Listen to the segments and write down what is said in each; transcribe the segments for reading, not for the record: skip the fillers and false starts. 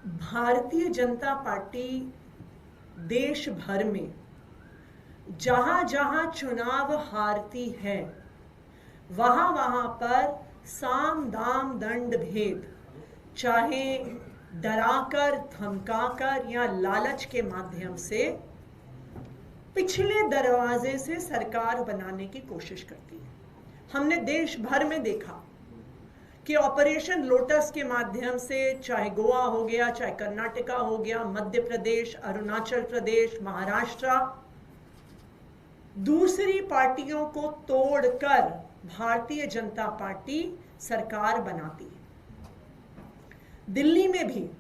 Bharatiya Janata party देश भर में जहां जहां चुनाव हारती है वहां वहां पर साम दाम दंड भेद, चाहे डराकर धमकाकर या लालच के माध्यम से, पिछले दरवाजे से सरकार बनाने की कोशिश करती है। हमने देश भर में देखा कि ऑपरेशन लोटस के माध्यम से, चाहे गोवा हो गया, चाहे कर्नाटका हो गया, मध्य प्रदेश, अरुणाचल प्रदेश, महाराष्ट्र, दूसरी पार्टियों को तोड़कर भारतीय जनता पार्टी सरकार बनाती है। दिल्ली में भी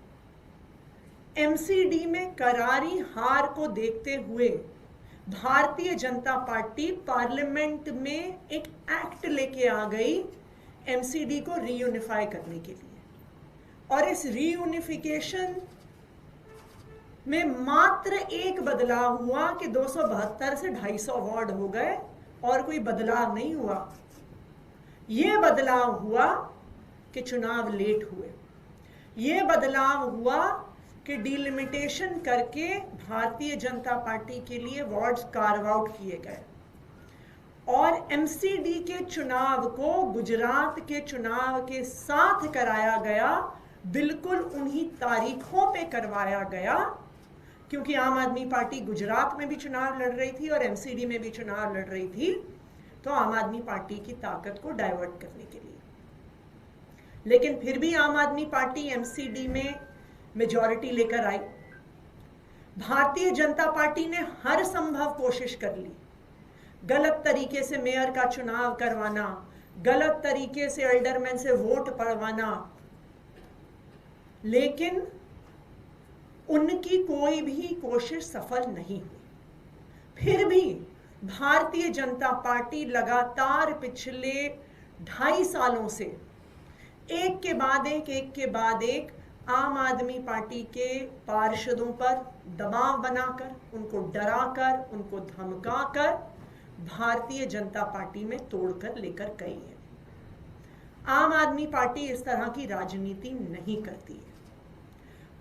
एमसीडी में करारी हार को देखते हुए भारतीय जनता पार्टी पार्लियामेंट में एक एक्ट लेके आ गई एमसीडी को रीयूनिफाई करने के लिए। और इस रीयूनिफिकेशन में मात्र एक बदलाव हुआ कि 272 से 250 वार्ड हो गए, और कोई बदलाव नहीं हुआ। यह बदलाव हुआ कि चुनाव लेट हुए। यह बदलाव हुआ कि डिलिमिटेशन करके भारतीय जनता पार्टी के लिए वार्ड्स कार्व आउट किए गए, और एमसीडी के चुनाव को गुजरात के चुनाव के साथ कराया गया, बिल्कुल उन्हीं तारीखों पे करवाया गया, क्योंकि आम आदमी पार्टी गुजरात में भी चुनाव लड़ रही थी और एमसीडी में भी चुनाव लड़ रही थी, तो आम आदमी पार्टी की ताकत को डाइवर्ट करने के लिए। लेकिन फिर भी आम आदमी पार्टी एमसीडी में मेजॉरिटी लेकर आई। भारतीय जनता पार्टी ने हर संभव कोशिश कर ली, गलत तरीके से मेयर का चुनाव करवाना, गलत तरीके से एल्डरमैन से वोट पड़वाना, लेकिन उनकी कोई भी कोशिश सफल नहीं हुई। फिर भी भारतीय जनता पार्टी लगातार पिछले 2.5 सालों से एक के बाद एक आम आदमी पार्टी के पार्षदों पर दबाव बनाकर, उनको डराकर, उनको धमकाकर भारतीय जनता पार्टी में तोड़कर लेकर गई है। आम आदमी पार्टी इस तरह की राजनीति नहीं करती है।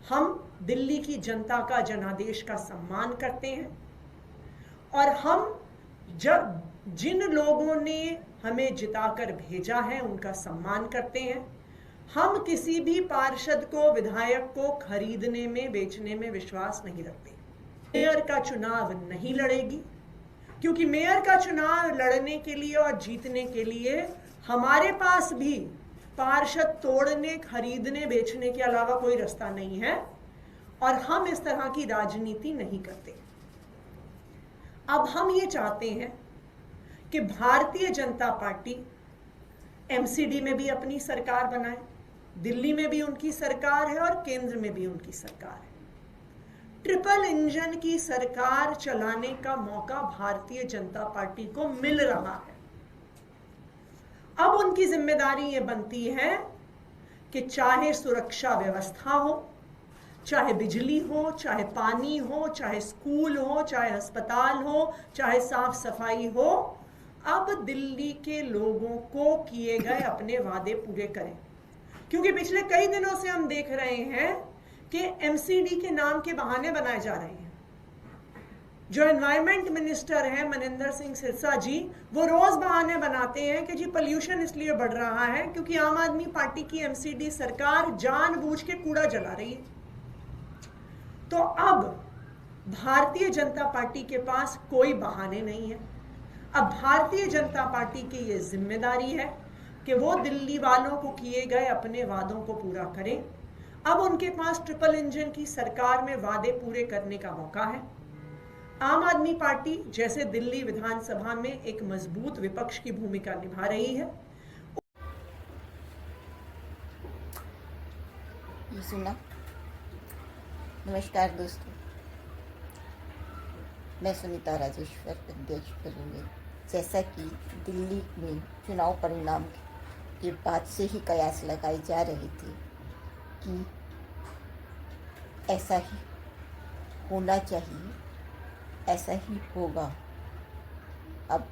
हम दिल्ली की जनता का, जनादेश का सम्मान करते हैं, और हम जब जिन लोगों ने हमें जिताकर भेजा है उनका सम्मान करते हैं। हम किसी भी पार्षद को, विधायक को खरीदने में, बेचने में विश्वास नहीं रखते। मेयर का चुनाव नहीं लड़ेगी, क्योंकि मेयर का चुनाव लड़ने के लिए और जीतने के लिए हमारे पास भी पार्षद तोड़ने, खरीदने, बेचने के अलावा कोई रास्ता नहीं है, और हम इस तरह की राजनीति नहीं करते। अब हम ये चाहते हैं कि भारतीय जनता पार्टी एमसीडी में भी अपनी सरकार बनाए, दिल्ली में भी उनकी सरकार है और केंद्र में भी उनकी सरकार है। ट्रिपल इंजन की सरकार चलाने का मौका भारतीय जनता पार्टी को मिल रहा है। अब उनकी जिम्मेदारी ये बनती है कि चाहे सुरक्षा व्यवस्था हो, चाहे बिजली हो, चाहे पानी हो, चाहे स्कूल हो, चाहे अस्पताल हो, चाहे साफ सफाई हो, अब दिल्ली के लोगों को किए गए अपने वादे पूरे करें। क्योंकि पिछले कई दिनों से हम देख रहे हैं कि एमसीडी के नाम के बहाने बनाए जा रहे हैं। जो एनवायरमेंट मिनिस्टर हैं मनिंदर सिंह सिरसा जी, वो रोज बहाने बनाते हैं कि जी पोल्यूशन इसलिए बढ़ रहा है क्योंकि आम आदमी पार्टी की एमसीडी सरकार जानबूझ के कूड़ा जला रही है। तो अब भारतीय जनता पार्टी के पास कोई बहाने नहीं है। अब भारतीय जनता पार्टी की ये जिम्मेदारी है कि वो दिल्ली वालों को किए गए अपने वादों को पूरा करें। अब उनके पास ट्रिपल इंजन की सरकार में वादे पूरे करने का मौका है। आम आदमी पार्टी जैसे दिल्ली विधानसभा में एक मजबूत विपक्ष की भूमिका निभा रही है। सुना। नमस्कार दोस्तों, मैं सुनीता राजेश्वर, अध्यक्ष करूँगी। जैसा कि दिल्ली में चुनाव परिणाम के बाद से ही कयास लगाई जा रही थी कि ऐसा ही होना चाहिए, ऐसा ही होगा। अब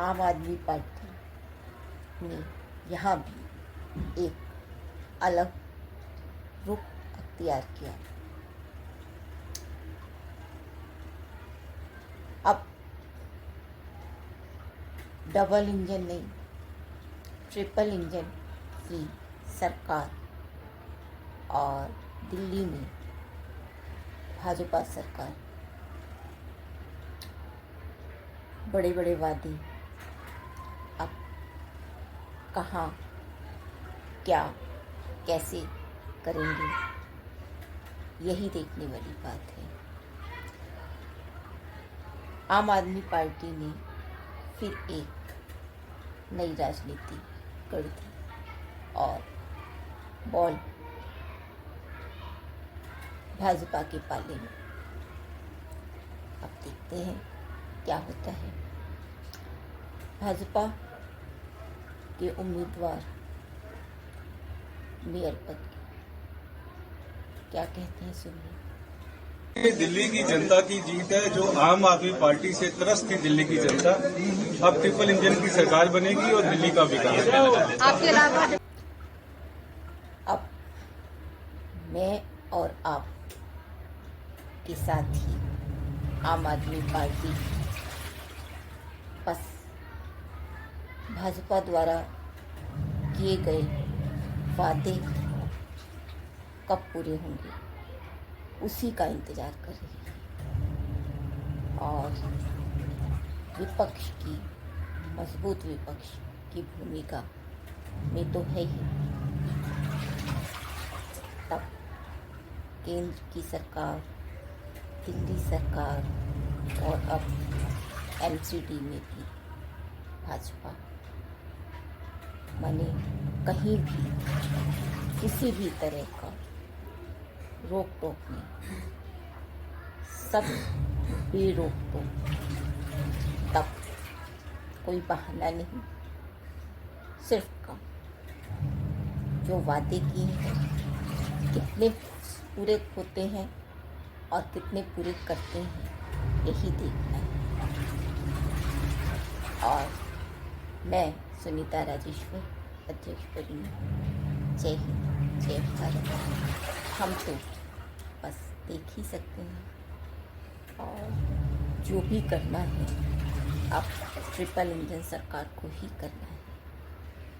आम आदमी पार्टी ने यहाँ भी एक अलग रुख इख्तियार किया। अब डबल इंजन नहीं, ट्रिपल इंजन की सरकार और दिल्ली में भाजपा सरकार बड़े बड़े वादे अब कहाँ, क्या, कैसे करेंगे, यही देखने वाली बात है। आम आदमी पार्टी ने फिर एक नई राजनीति गढ़ दी और बॉल भाजपा के पाले में। अब देखते हैं क्या होता है। भाजपा के उम्मीदवार मेयर पद के क्या कहते हैं, सुनिए। ये दिल्ली की जनता की जीत है, जो आम आदमी पार्टी से त्रस्त थी दिल्ली की जनता। अब ट्रिपल इंजन की सरकार बनेगी और दिल्ली का विकास आपके अलावा अब मैं और आप के साथ ही आम आदमी पार्टी बस भाजपा द्वारा किए गए वादे कब पूरे होंगे उसी का इंतजार कर रही है। और विपक्ष की, मजबूत विपक्ष की भूमिका में तो है ही। तब केंद्र की सरकार, दिल्ली सरकार और अब एमसीडी में भी भाजपा, माने कहीं भी किसी भी तरह का रोक टोक नहीं, सब बेरोक टोक। तब कोई बहाना नहीं, सिर्फ काम। जो वादे किए हैं कितने पूरे होते हैं और कितने पूरे करते हैं, यही देखना है। और मैं सुनीता राजेश्वर, अध्यक्ष परिणय। जय हिंद, जय भारत। हम तो बस देख ही सकते हैं और जो भी करना है अब ट्रिपल इंजन सरकार को ही करना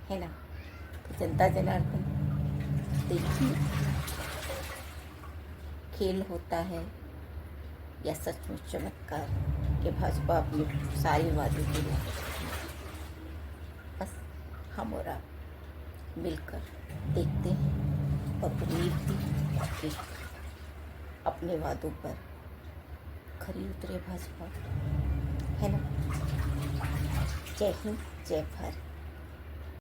है ना। तो जनता जनार्दन देखिए, खेल होता है या सचमुच चमत्कार कि भाजपा अपने सारे वादे पूरे कर सकती है। बस हम और आप मिलकर देखते हैं और उम्मीद भी कि अपने वादों पर खरी उतरे भाजपा, है ना। जय हिंद, जय भारत।